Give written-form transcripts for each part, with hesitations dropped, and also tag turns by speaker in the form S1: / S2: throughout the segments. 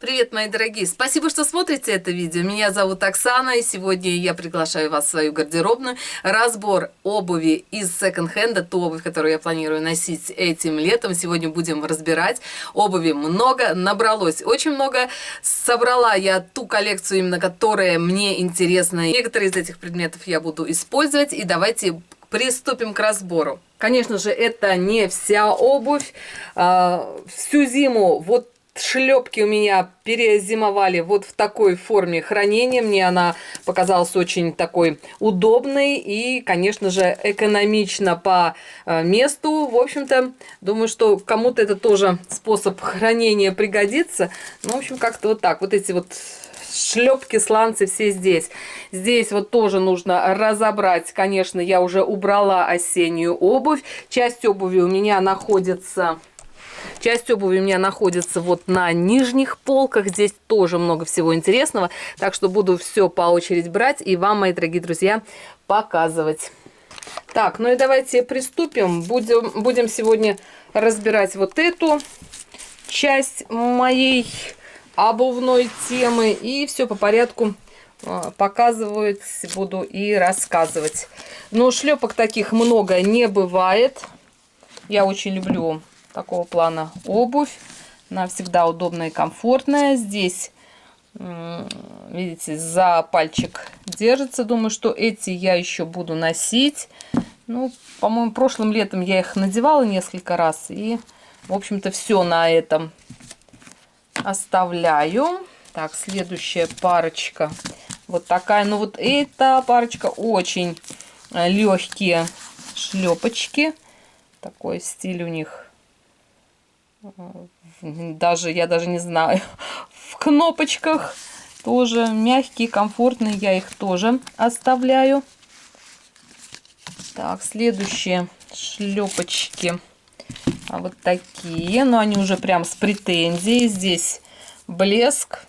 S1: Привет, мои дорогие! Спасибо, что смотрите это видео. Меня зовут Оксана, и сегодня я приглашаю вас в свою гардеробную. Разбор обуви из секонд-хенда, ту обувь, которую я планирую носить этим летом. Сегодня будем разбирать. Обуви много набралось, очень много. Собрала я ту коллекцию, именно которая мне интересна. Некоторые из этих предметов я буду использовать, и давайте приступим к разбору. Конечно же, это не вся обувь. Всю зиму вот шлепки у меня перезимовали вот в такой форме хранения. Мне она показалась очень такой удобной и, конечно же, экономично по месту. В общем-то, думаю, что кому-то это тоже способ хранения пригодится. Ну, в общем, как-то вот так. Вот эти вот шлепки, сланцы все здесь. Здесь вот тоже нужно разобрать. Конечно, я уже убрала осеннюю обувь. Часть обуви у меня находится вот на нижних полках. Здесь тоже много всего интересного. Так что буду все по очереди брать и вам, мои дорогие друзья, показывать. Так, ну и давайте приступим. Будем сегодня разбирать вот эту часть моей обувной темы. И все по порядку показывать буду и рассказывать. Но шлепок таких много не бывает. Я очень люблю такого плана обувь. Она всегда удобная и комфортная. Здесь, видите, за пальчик держится. Думаю, что эти я еще буду носить. Ну, по-моему, прошлым летом я их надевала несколько раз. И, в общем-то, все на этом оставляю. Так, следующая парочка. Вот такая. Ну, вот эта парочка очень легкие шлепочки. Такой стиль у них. Я даже не знаю. В кнопочках тоже мягкие, комфортные. Я их тоже оставляю. Так, следующие шлепочки. Вот такие. Но они уже прям с претензией. Здесь блеск.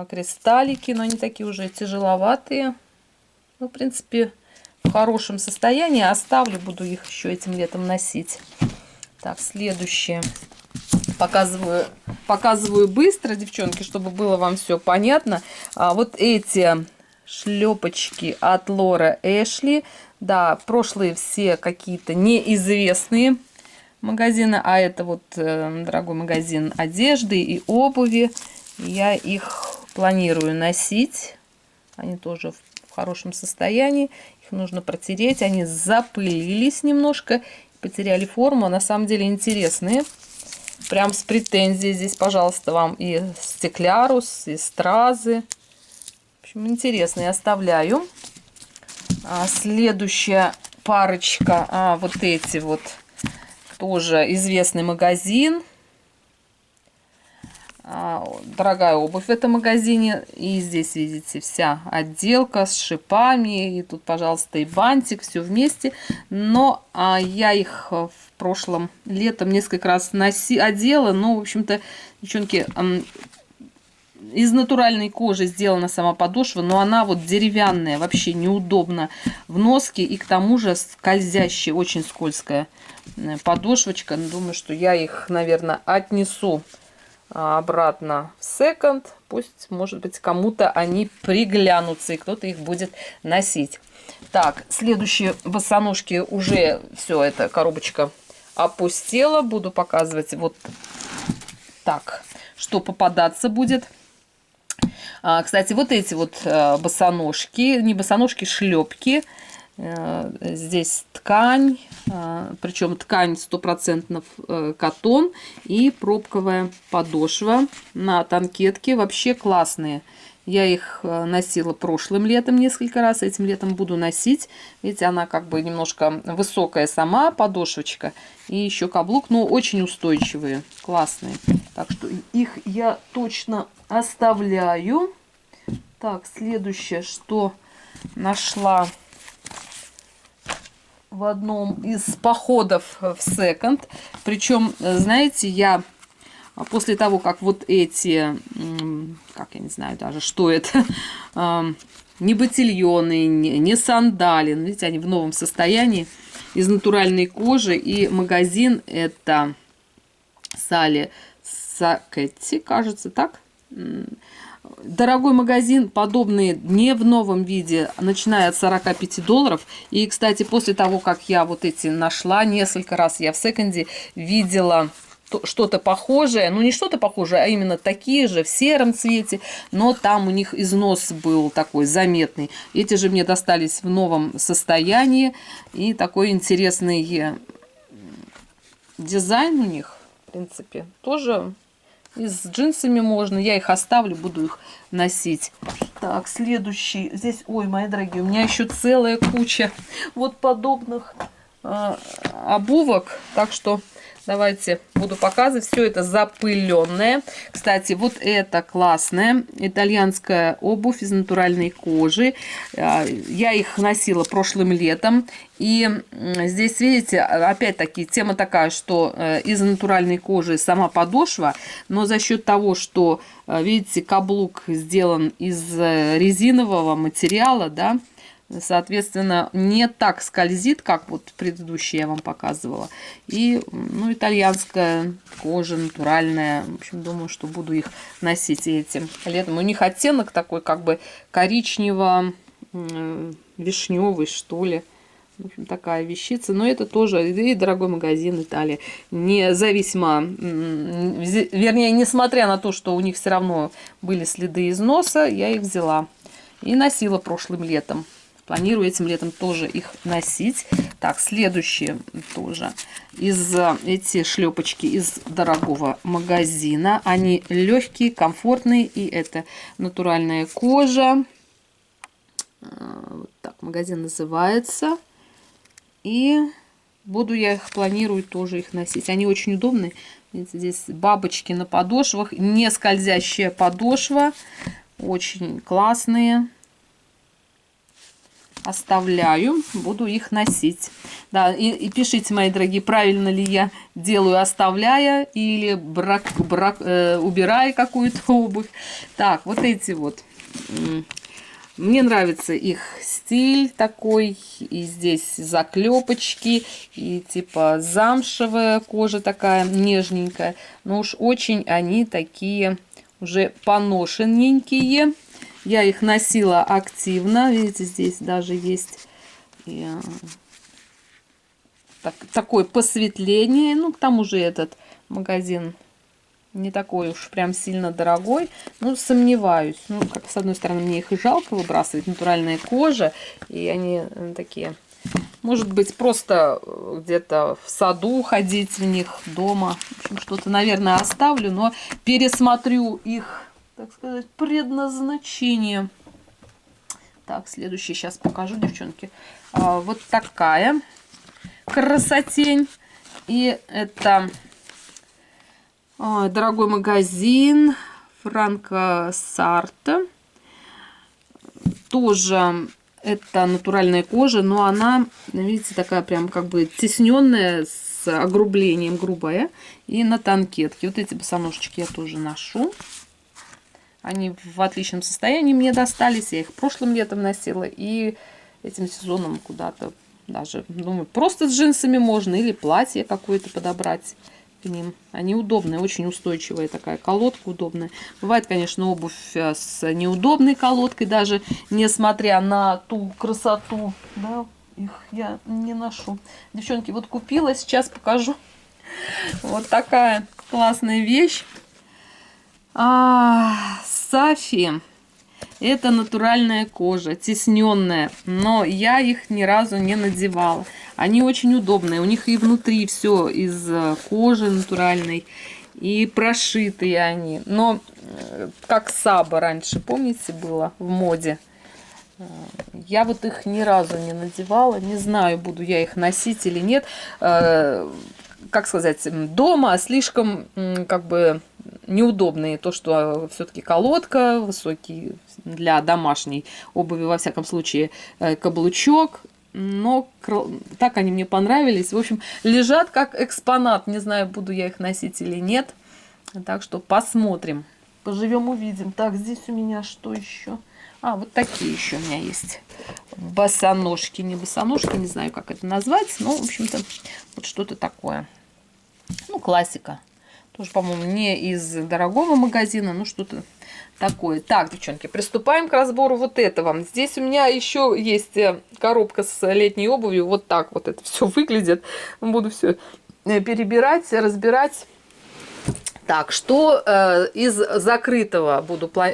S1: Кристаллики. Но они такие уже тяжеловатые. Ну, в принципе, в хорошем состоянии. Оставлю. Буду их еще этим летом носить. Так, следующее. Показываю быстро, девчонки, чтобы было вам все понятно. Вот эти шлепочки от Лора Эшли. Да, прошлые все какие-то неизвестные магазины. А это вот дорогой магазин одежды и обуви. Я их планирую носить. Они тоже в хорошем состоянии. Их нужно протереть. Они запылились немножко. Потеряли форму, а на самом деле интересные. Прям с претензией здесь, пожалуйста, вам и стеклярус, и стразы. В общем, интересные оставляю. Следующая парочка, вот эти вот, тоже известный магазин. Дорогая обувь в этом магазине. И здесь, видите, вся отделка с шипами. И тут, пожалуйста, и бантик. Все вместе. Но я их в прошлом летом несколько раз одела. Но, в общем-то, девчонки, из натуральной кожи сделана сама подошва. Но она вот деревянная. Вообще неудобно в носке. И к тому же скользящая, очень скользкая подошвочка. Думаю, что я их, наверное, отнесу обратно в секонд. Пусть, может быть, кому-то они приглянутся, и кто-то их будет носить. Так, следующие босоножки уже все, эта коробочка опустела. Буду показывать вот так, что попадаться будет. Кстати, вот эти вот босоножки, не босоножки, шлепки. Здесь ткань, причем ткань 100% катон и пробковая подошва на танкетке. Вообще классные. Я их носила прошлым летом несколько раз, этим летом буду носить. Видите, она как бы немножко высокая сама подошвочка. И еще каблук, но очень устойчивые, классные. Так что их я точно оставляю. Так, следующее, что нашла в одном из походов в секонд. Причем, знаете, я после того, как вот эти, как я не знаю даже, что это, не ботильоны, не сандали, видите, они в новом состоянии, из натуральной кожи. И магазин это Sally Сакетти, кажется, так. Дорогой магазин, подобные не в новом виде, начиная от 45 долларов. И, кстати, после того, как я вот эти нашла, несколько раз я в секонде видела что-то похожее, ну не что-то похожее, а именно такие же в сером цвете, но там у них износ был такой заметный. Эти же мне достались в новом состоянии, и такой интересный дизайн у них, в принципе, тоже и с джинсами можно. Я их оставлю, буду их носить. Так, следующий. Здесь, ой, мои дорогие, у меня еще целая куча вот подобных обувок. Так что давайте буду показывать. Все это запыленное. Кстати, вот это классная итальянская обувь из натуральной кожи. Я их носила прошлым летом. И здесь, видите, опять-таки тема такая, что из натуральной кожи сама подошва, но за счет того, что, видите, каблук сделан из резинового материала, да, соответственно, не так скользит, как вот предыдущие я вам показывала. И, ну, итальянская кожа, натуральная. В общем, думаю, что буду их носить этим летом. У них оттенок такой, как бы коричнево-вишневый, что ли. В общем, такая вещица. Но это тоже и дорогой магазин Италия. Вернее, несмотря на то, что у них все равно были следы износа, я их взяла. И носила прошлым летом. Планирую этим летом тоже их носить. Так, следующие тоже. Эти шлепочки из дорогого магазина. Они легкие, комфортные. И это натуральная кожа. Вот так магазин называется. И планирую тоже их носить. Они очень удобные. Видите, здесь бабочки на подошвах. Не скользящая подошва. Очень классные. Оставляю, буду их носить. Да, и пишите, мои дорогие, правильно ли я делаю, оставляя или убирая какую-то обувь. Так, вот эти вот. Мне нравится их стиль такой. И здесь заклепочки, и типа замшевая кожа такая нежненькая. Но уж очень они такие уже поношенненькие. Я их носила активно. Видите, здесь даже есть такое посветление. Ну, к тому же этот магазин не такой уж прям сильно дорогой. Ну, сомневаюсь. Ну, как с одной стороны, мне их и жалко выбрасывать. Натуральная кожа. И они такие... Может быть, просто где-то в саду ходить в них, дома. В общем, что-то, наверное, оставлю. Но пересмотрю их, так сказать, предназначение. Так, следующий сейчас покажу, девчонки. Вот такая красотень. И это дорогой магазин Франко Сарто. Тоже это натуральная кожа, но она, видите, такая прям как бы тесненная, с огрублением, грубая. И на танкетке. Вот эти босоножечки я тоже ношу. Они в отличном состоянии мне достались. Я их прошлым летом носила. И этим сезоном куда-то даже, думаю, просто с джинсами можно. Или платье какое-то подобрать к ним. Они удобные, очень устойчивая такая колодка удобная. Бывает, конечно, обувь с неудобной колодкой. Даже несмотря на ту красоту. Да, их я не ношу. Девчонки, вот купила, сейчас покажу. Вот такая классная вещь. Сафи. Это натуральная кожа, тесненная, но я их ни разу не надевала. Они очень удобные, у них и внутри все из кожи натуральной, и прошитые они. Но как Саба раньше, помните, было в моде? Я вот их ни разу не надевала, не знаю, буду я их носить или нет. Как сказать, дома слишком как бы неудобные. То, что все-таки колодка, высокий для домашней обуви, во всяком случае, каблучок. Но так они мне понравились. В общем, лежат как экспонат. Не знаю, буду я их носить или нет. Так что посмотрим. Поживем, увидим. Так, здесь у меня что еще? Вот такие еще у меня есть. Босоножки. Не босоножки, не знаю, как это назвать. Но, в общем-то, вот что-то такое. Ну, классика. Тоже, по-моему, не из дорогого магазина, ну что-то такое. Так, девчонки, приступаем к разбору вот этого. Здесь у меня еще есть коробка с летней обувью. Вот так вот это все выглядит. Буду все перебирать, разбирать. Так, что из закрытого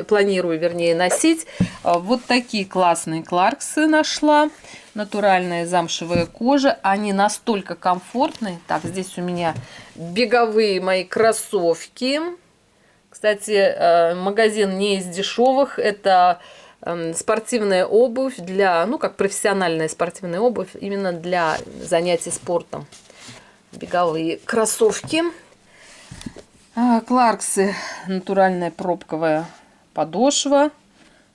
S1: планирую, вернее, носить. Вот такие классные кларксы нашла. Натуральная замшевая кожа. Они настолько комфортные. Так, здесь у меня беговые мои кроссовки. Кстати, магазин не из дешевых. Это спортивная обувь для, ну, как профессиональная спортивная обувь, именно для занятий спортом. Беговые кроссовки. Кларксы, натуральная пробковая подошва.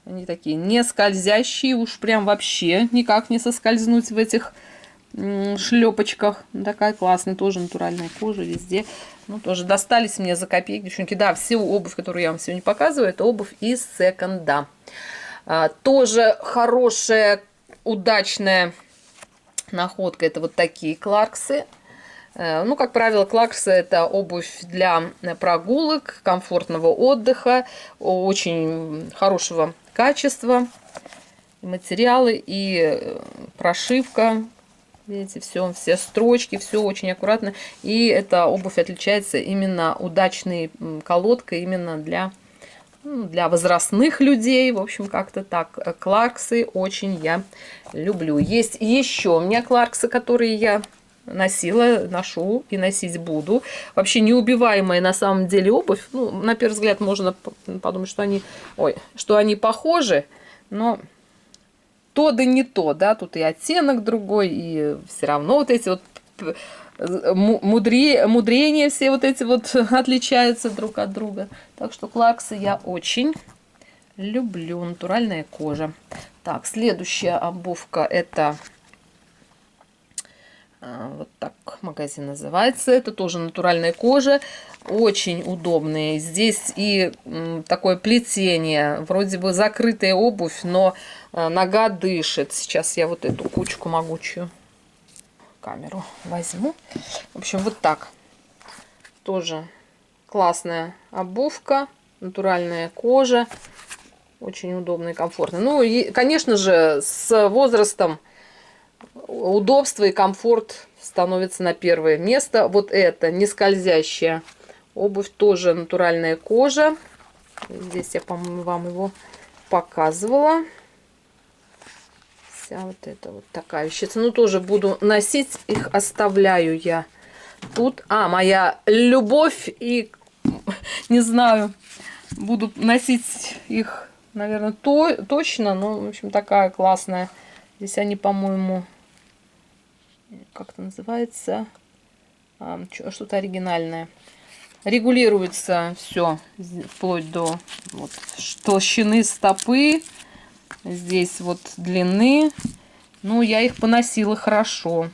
S1: Они такие не скользящие, уж прям вообще никак не соскользнуть в этих шлепочках. Такая классная, тоже натуральная кожа везде. Ну, тоже достались мне за копейки, девчонки. Да, всю обувь, которую я вам сегодня показываю, это обувь из секонда. Тоже хорошая, удачная находка. Это вот такие кларксы. Ну, как правило, кларксы – это обувь для прогулок, комфортного отдыха, очень хорошего качества. Материалы и прошивка. Видите, все строчки, все очень аккуратно. И эта обувь отличается именно удачной колодкой, именно для возрастных людей. В общем, как-то так. Кларксы очень я люблю. Есть еще у меня кларксы, которые я носила, ношу и носить буду. Вообще неубиваемая на самом деле обувь. Ну, на первый взгляд можно подумать, что они похожи, но то да не то, да, тут и оттенок другой, и все равно вот эти вот мудрения все вот эти вот отличаются друг от друга. Так что кларксы я очень люблю. Натуральная кожа. Так, следующая обувка это вот так магазин называется. Это тоже натуральная кожа. Очень удобные. Здесь и такое плетение. Вроде бы закрытая обувь, но нога дышит. Сейчас я вот эту кучку могучую камеру возьму. В общем, вот так. Тоже классная обувка. Натуральная кожа. Очень удобно и комфортно. Ну и, конечно же, с возрастом удобство и комфорт становится на первое место. Вот это не скользящая обувь, тоже натуральная кожа. Здесь я, по-моему, вам его показывала. Вся вот эта вот такая вещица. Ну, тоже буду носить. Их оставляю я тут. Моя любовь. И, не знаю, буду носить их, наверное, точно. Но, в общем, такая классная. Здесь они, по-моему, как это называется, что-то оригинальное. Регулируется все вплоть до вот толщины стопы. Здесь вот длины. Ну, я их поносила хорошо.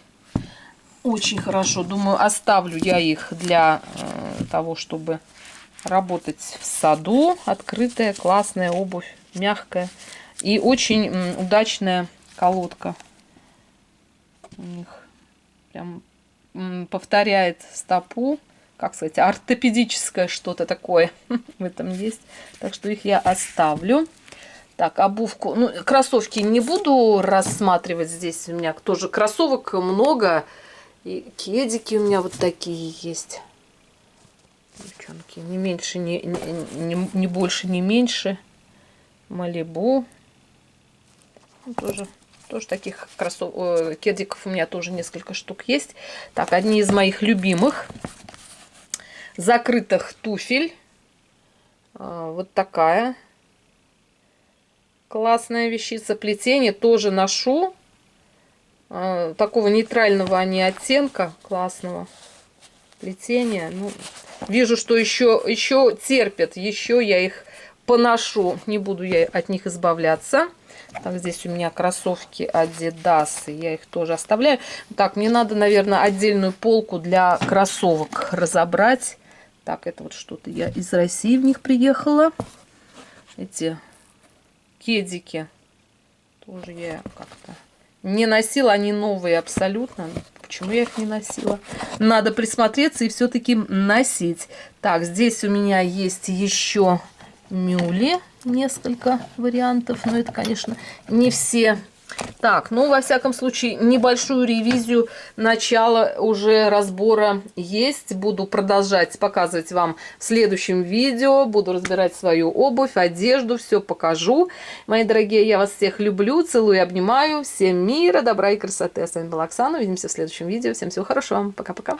S1: Очень хорошо. Думаю, оставлю я их для того, чтобы работать в саду. Открытая, классная обувь, мягкая. И очень удачная колодка. У них прям повторяет стопу. Как сказать, ортопедическое что-то такое в этом есть. Так что их я оставлю. Так, обувку. Ну, кроссовки не буду рассматривать. Здесь у меня тоже кроссовок много. И кедики у меня вот такие есть. Девчонки, не меньше, не больше, не меньше. Малибу. Ну, тоже таких кедиков у меня тоже несколько штук есть. Так, одни из моих любимых закрытых туфель. Вот такая классная вещица. Плетение тоже ношу. Такого нейтрального они оттенка. Классного плетения. Ну, вижу, что еще терпят. Еще я их поношу. Не буду я от них избавляться. Так, здесь у меня кроссовки Adidas. Я их тоже оставляю. Так, мне надо, наверное, отдельную полку для кроссовок разобрать. Так, это вот что-то я из России в них приехала. Эти кедики. Тоже я как-то Не носила, они новые абсолютно. Почему я их не носила? Надо присмотреться и все-таки носить. Так, здесь у меня есть еще мюли. Несколько вариантов. Но это, конечно, не все. Так, ну, во всяком случае, небольшую ревизию начала уже разбора есть. Буду продолжать показывать вам в следующем видео. Буду разбирать свою обувь, одежду, все покажу. Мои дорогие, я вас всех люблю, целую и обнимаю. Всем мира, добра и красоты. А с вами была Оксана. Увидимся в следующем видео. Всем всего хорошего. Пока-пока.